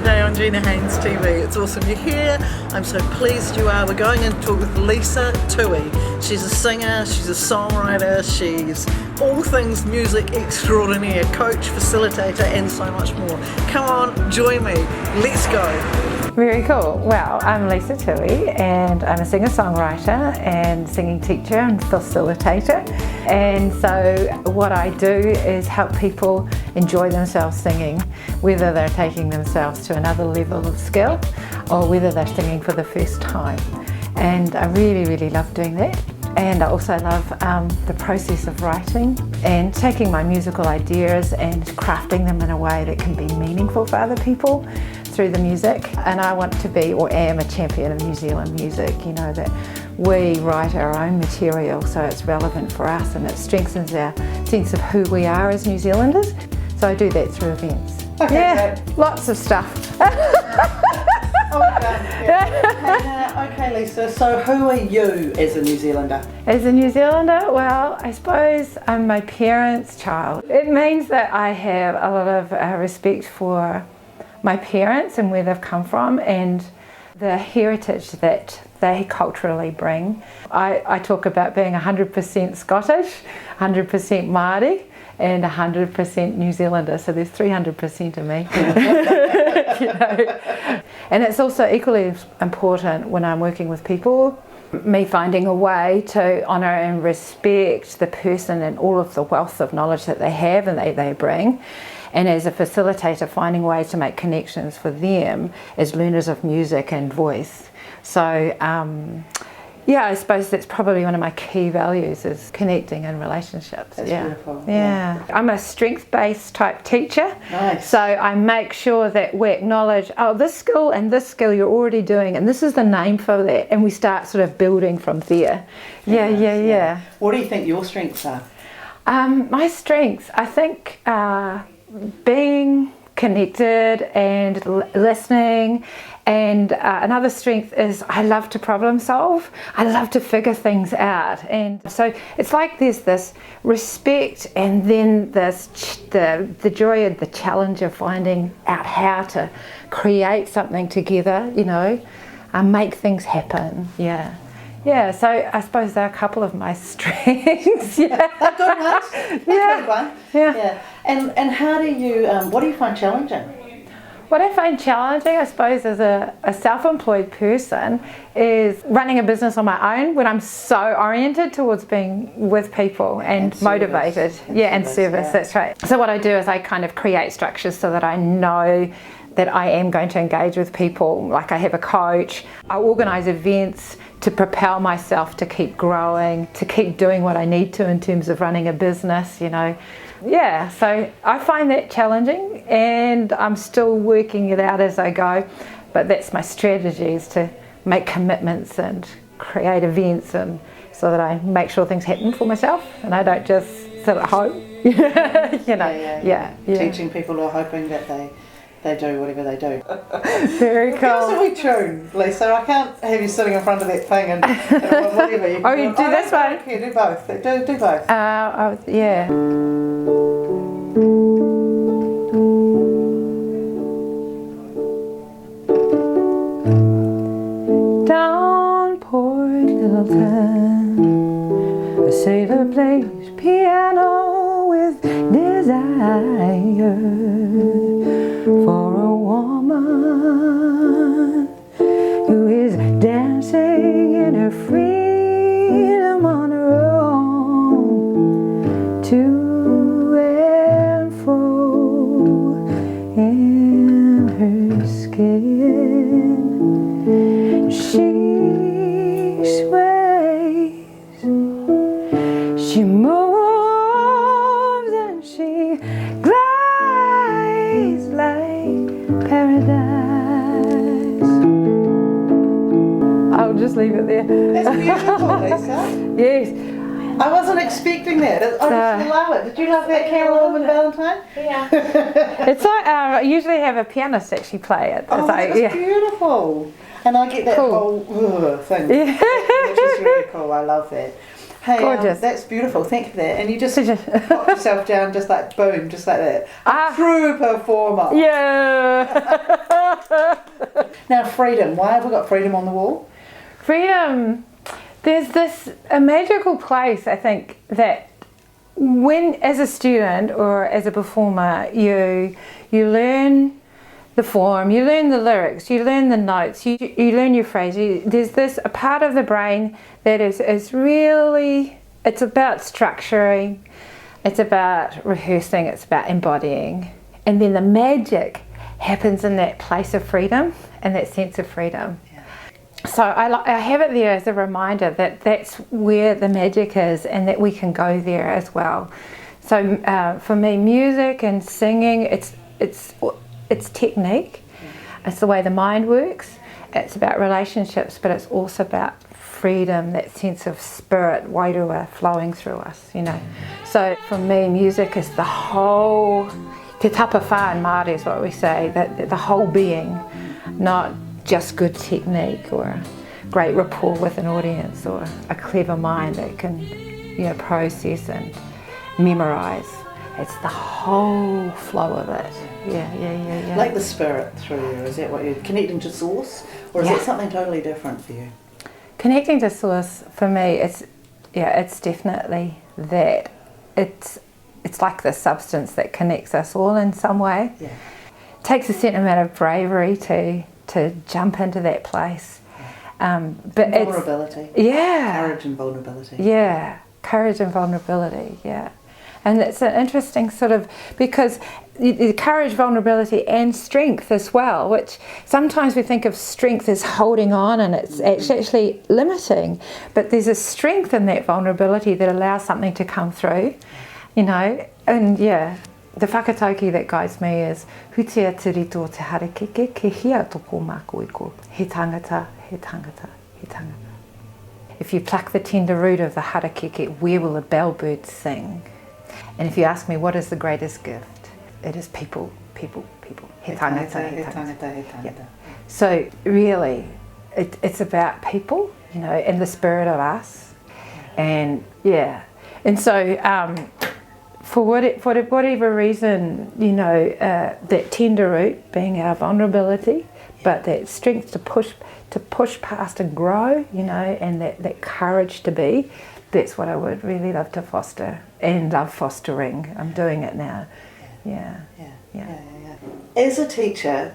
today on GinaHainesTV. It's awesome you're here. I'm so pleased you are. We're going in to talk with Lisa Tui. She's a singer, she's a songwriter, she's all things music extraordinaire, coach, facilitator, and so much more. Come on, join me. Let's go. Very cool. Well, I'm Lisa Tui and I'm a singer-songwriter and singing teacher and facilitator. And so what I do is help people enjoy themselves singing, whether they're taking themselves to another level of skill or whether they're singing for the first time. And I really, really love doing that. And I also love the process of writing and taking my musical ideas and crafting them in a way that can be meaningful for other people through the music. And I want to be, or am, a champion of New Zealand music, you know, that we write our own material so it's relevant for us and it strengthens our sense of who we are as New Zealanders. So I do that through events. Okay, yeah, great. Lots of stuff. Okay, Lisa, so who are you as a New Zealander? As a New Zealander, well, I suppose I'm my parents' child. It means that I have a lot of respect for my parents and where they've come from and the heritage that they culturally bring. I talk about being 100% Scottish, 100% Maori, and 100% New Zealander, so there's 300% of me. You know? And it's also equally important when I'm working with people, me finding a way to honour and respect the person and all of the wealth of knowledge that they have and they bring. And as a facilitator, finding ways to make connections for them as learners of music and voice. So yeah, I suppose that's probably one of my key values is connecting in relationships. That's beautiful. Yeah. I'm a strength-based type teacher. Nice. So I make sure that we acknowledge, oh, this skill and this skill you're already doing, and this is the name for that, and we start sort of building from there. Yeah. What do you think your strengths are? My strengths, I think, being connected and listening, and another strength is I love to problem solve. I love to figure things out, and so it's like there's this respect and then this the joy and the challenge of finding out how to create something together, you know, make things happen. Yeah, so I suppose there are a couple of my strengths. Yeah. Good ones. That's Yeah. good one. Yeah. And how do you, what do you find challenging? What I find challenging, I suppose, as a self-employed person is running a business on my own when I'm so oriented towards being with people and motivated. And service, that's right. So what I do is I kind of create structures so that I know that I am going to engage with people. Like I have a coach, I organise events to propel myself to keep growing, to keep doing what I need to in terms of running a business, you know. Yeah, so I find that challenging and I'm still working it out as I go, but that's my strategy, is to make commitments and create events and so that I make sure things happen for myself and I don't just sit at home. You know. Yeah. Teaching people or hoping that they do whatever they do. Very cool. How's a wee tune, Lisa? I can't have you sitting in front of that thing and whatever. You Oh, you do this one? Yeah, do both. Do both. Yeah. Down Port Littleton, a sailor plays piano with desire for a woman who is dancing in her freedom on her own, to and fro in her skin. She sways, she moves and she glides like paradise. I'll just leave it there. That's beautiful, Lisa. Yes. I wasn't expecting that. I just love it. Did you love that Carol Woman Valentine? Yeah. It's like I usually have a pianist actually play it. Oh, like, that's beautiful. And I get that whole thing, which is really cool. I love that. Hey, Gorgeous. that's beautiful. Thank you for that. And you just pop yourself down, just like boom, just like that. A true performer. Yeah. Now, freedom. Why have we got freedom on the wall? Freedom. There's a magical place, I think, that when, as a student or as a performer, you learn the form, you learn the lyrics, you learn the notes, you learn your phrase. There's a part of the brain that is really, it's about structuring, it's about rehearsing, it's about embodying. And then the magic happens in that place of freedom and that sense of freedom. So I have it there as a reminder that that's where the magic is and that we can go there as well. So for me, music and singing, it's technique. It's the way the mind works. It's about relationships, but it's also about freedom, that sense of spirit, wairua, flowing through us, you know. So for me, music is the whole, te tapa whā in Māori is what we say, that the whole being, not just good technique or great rapport with an audience or a clever mind that can, you know, process and memorise. It's the whole flow of it. Yeah. Like the spirit through you, is that what you're connecting to source? Or is that something totally different for you? Connecting to source, for me, it's definitely that. It's like the substance that connects us all in some way. Yeah. It takes a certain amount of bravery to jump into that place. But vulnerability. Courage and vulnerability. Yeah, courage and vulnerability, yeah. And it's an interesting sort of, because courage, vulnerability and strength as well, which sometimes we think of strength as holding on and it's actually limiting, but there's a strength in that vulnerability that allows something to come through, you know. And yeah, the whakatauki that guides me is hutia tirito te harakeke ke hia toko mākoi ko. He tangata, he tangata, he tangata. If you pluck the tender root of the harakeke, where will the bellbird sing? And if you ask me what is the greatest gift, it is people. He tangata, he tangata. Yeah. So really, it's about people, you know, and the spirit of us. And yeah, and so for whatever reason, you know, that tender root being our vulnerability, but that strength to push past and grow, you know, and that courage to be, that's what I would really love to foster and love fostering. I'm doing it now. Yeah. As a teacher,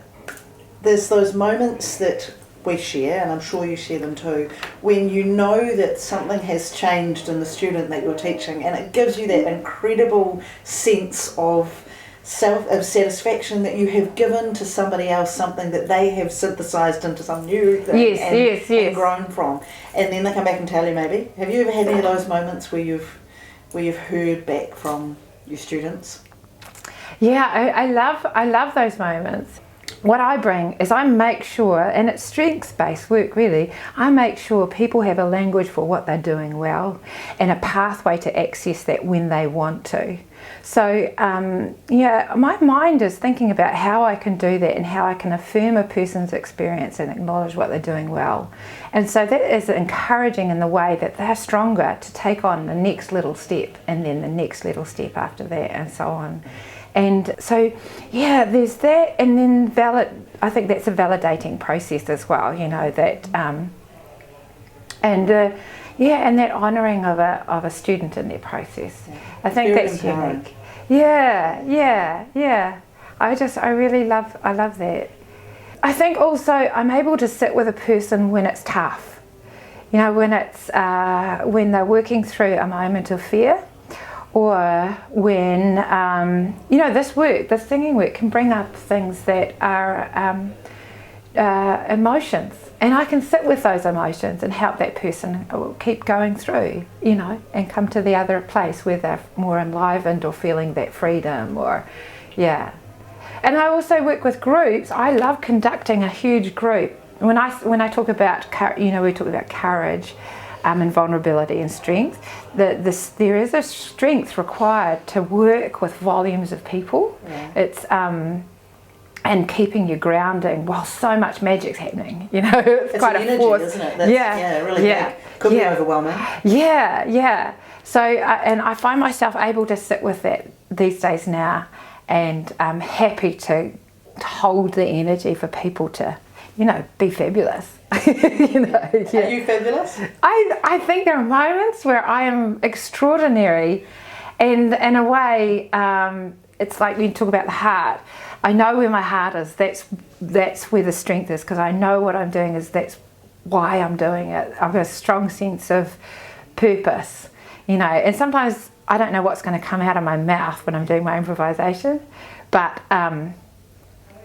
there's those moments that we share, and I'm sure you share them too, when you know that something has changed in the student that you're teaching, and it gives you that incredible sense of satisfaction that you have given to somebody else something that they have synthesised into some new thing and grown from, and then they come back and tell you. Maybe have you ever had any of those moments where you've heard back from your students? Yeah, I love those moments. What I bring is I make sure, and it's strengths-based work really, I make sure people have a language for what they're doing well and a pathway to access that when they want to. So yeah, my mind is thinking about how I can do that and how I can affirm a person's experience and acknowledge what they're doing well. And so that is encouraging in the way that they're stronger to take on the next little step and then the next little step after that and so on. And so, yeah, there's that, and then I think that's a validating process as well, you know, that, and that honouring of a student in their process. Yeah. I think that's unique. Yeah. I really love that. I think also I'm able to sit with a person when it's tough, you know, when they're working through a moment of fear. Or when, you know, this singing work can bring up things that are emotions. And I can sit with those emotions and help that person keep going through, you know, and come to the other place where they're more enlivened or feeling that freedom or, yeah. And I also work with groups. I love conducting a huge group. When I talk about, you know, we talk about courage, and vulnerability and strength, there is a strength required to work with volumes of people. Yeah. and keeping you grounding while so much magic's happening. You know, it's quite an a energy, force, isn't it? That's, yeah, really big. Could be overwhelming. Yeah. So, and I find myself able to sit with that these days now, and I'm happy to hold the energy for people to, you know, be fabulous. You know, yeah. Are you fabulous? I think there are moments where I am extraordinary, and in a way, it's like when you talk about the heart. I know where my heart is. That's where the strength is, because I know what I'm doing is that's why I'm doing it. I've got a strong sense of purpose, you know. And sometimes I don't know what's going to come out of my mouth when I'm doing my improvisation, but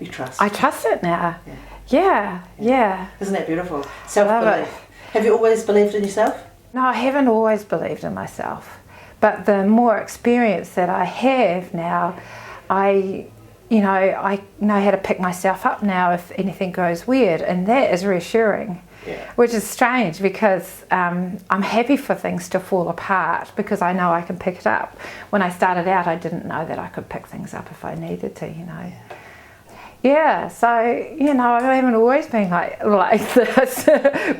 you trust. I trust it now. Yeah. Isn't that beautiful? Self-belief. Have you always believed in yourself? No, I haven't always believed in myself, but the more experience that I have now, I know how to pick myself up now if anything goes weird, and that is reassuring. Yeah. Which is strange, because I'm happy for things to fall apart because I know I can pick it up. When I started out, I didn't know that I could pick things up if I needed to, you know. Yeah, so, you know, I haven't always been like this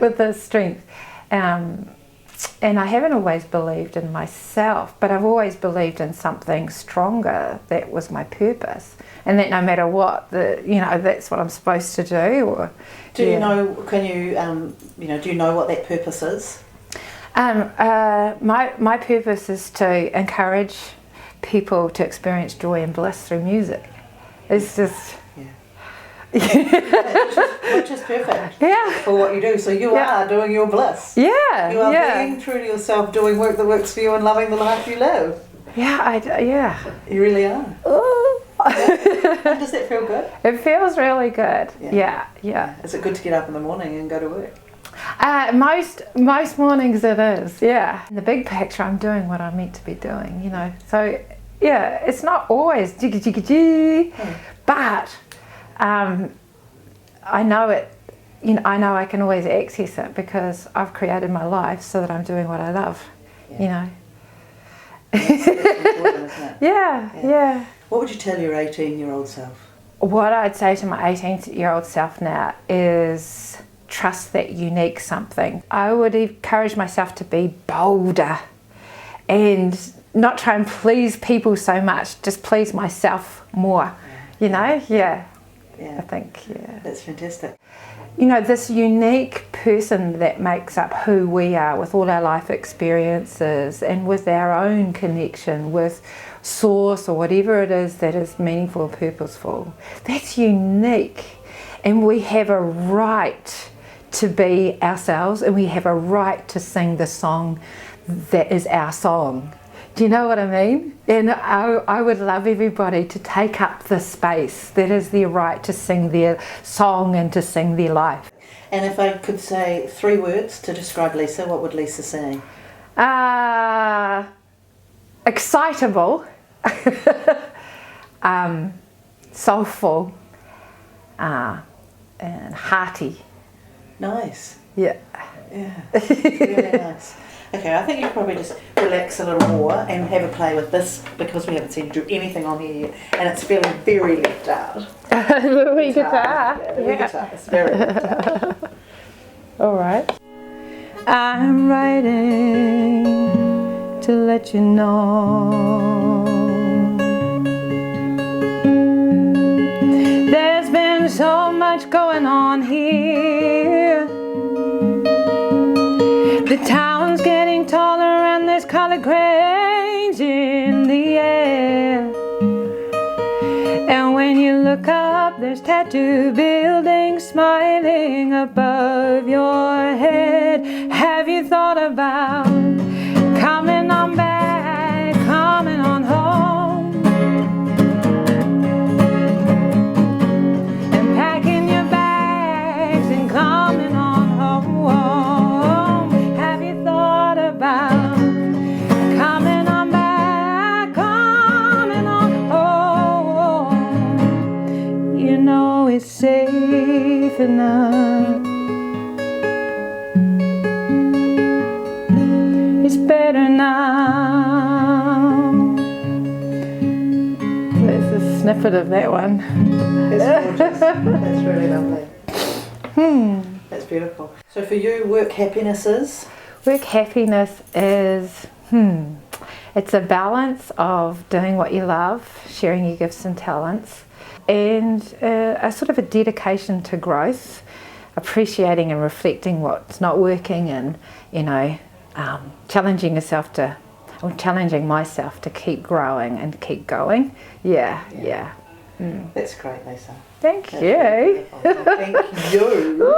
with this strength. And I haven't always believed in myself, but I've always believed in something stronger that was my purpose, and that no matter what, that's what I'm supposed to do. Or do you know? Can you, do you know what that purpose is? My purpose is to encourage people to experience joy and bliss through music. It's just. Which is perfect for what you do. So you are doing your bliss. You are being true to yourself, doing work that works for you, and loving the life you live. You really are. And does that feel good? It feels really good. Yeah. Is it good to get up in the morning and go to work? Most mornings it is. Yeah. In the big picture, I'm doing what I'm meant to be doing. You know. So it's not always jiggy, but. I know it, I know I can always access it because I've created my life so that I'm doing what I love, you know. That's important, isn't it? Yeah. What would you tell your 18-year-old self? What I'd say to my 18-year-old self now is trust that unique something. I would encourage myself to be bolder and not try and please people so much, just please myself more, you know, I think, That's fantastic. You know, this unique person that makes up who we are with all our life experiences and with our own connection with source or whatever it is that is meaningful and purposeful. That's unique, and we have a right to be ourselves, and we have a right to sing the song that is our song. Do you know what I mean? And I would love everybody to take up the space that is their right to sing their song and to sing their life. And if I could say 3 words to describe Lisa, what would Lisa say? Excitable, soulful, and hearty. Nice. Yeah. Really nice. Okay, I think you could probably just relax a little more and have a play with this, because we haven't seen you do anything on here yet, and it's feeling very left out. The wee guitar. Guitar. It's very left out. All right. I'm writing to let you know there's been so much going on here. The town's getting taller and there's color grains in the air. And when you look up, there's tattoo buildings smiling above your head. Have you thought about coming on back, coming on home, and packing your bags and coming on home? Have you thought about coming on back, coming on home? You know it's safe enough. It's better now. There's the snippet of that one. It's gorgeous. That's really lovely. That's beautiful. So for you, work happiness is? Work happiness is, it's a balance of doing what you love, sharing your gifts and talents, and a sort of a dedication to growth, appreciating and reflecting what's not working, and challenging myself to keep growing and keep going. Yeah. That's great, Lisa. Thank That's you. Really thank you.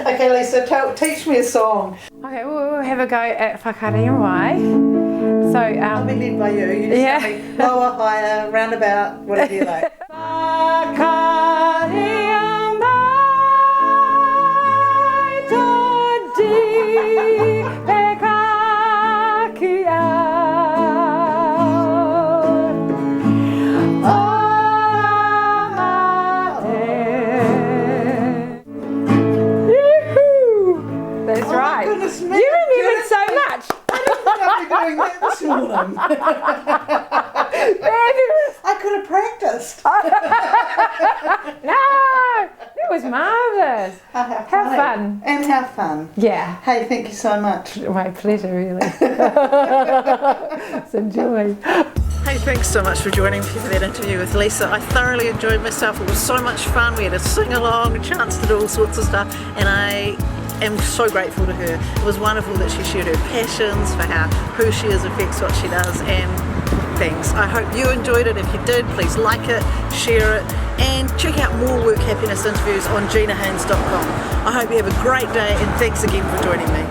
Okay, Lisa, teach me a song. Okay, we'll have a go at whakareawai. So, I'll be led by you. You just tell me lower, higher, roundabout, whatever you like. That's right. Goodness me. You remembered so much. I didn't think I'd be doing that this morning. I could have practiced. No, it was marvellous. How fun. And how fun. Yeah. Hey, thank you so much. My pleasure, really. It's a joy. Hey, thanks so much for joining me for that interview with Lisa. I thoroughly enjoyed myself. It was so much fun. We had a sing along, a chance to do all sorts of stuff, and I am so grateful to her. It was wonderful that she shared her passions for how who she is affects what she does, and things. I hope you enjoyed it. If you did, please like it, share it, and check out more Work Happiness interviews on GinaHaines.com. I hope you have a great day, and thanks again for joining me.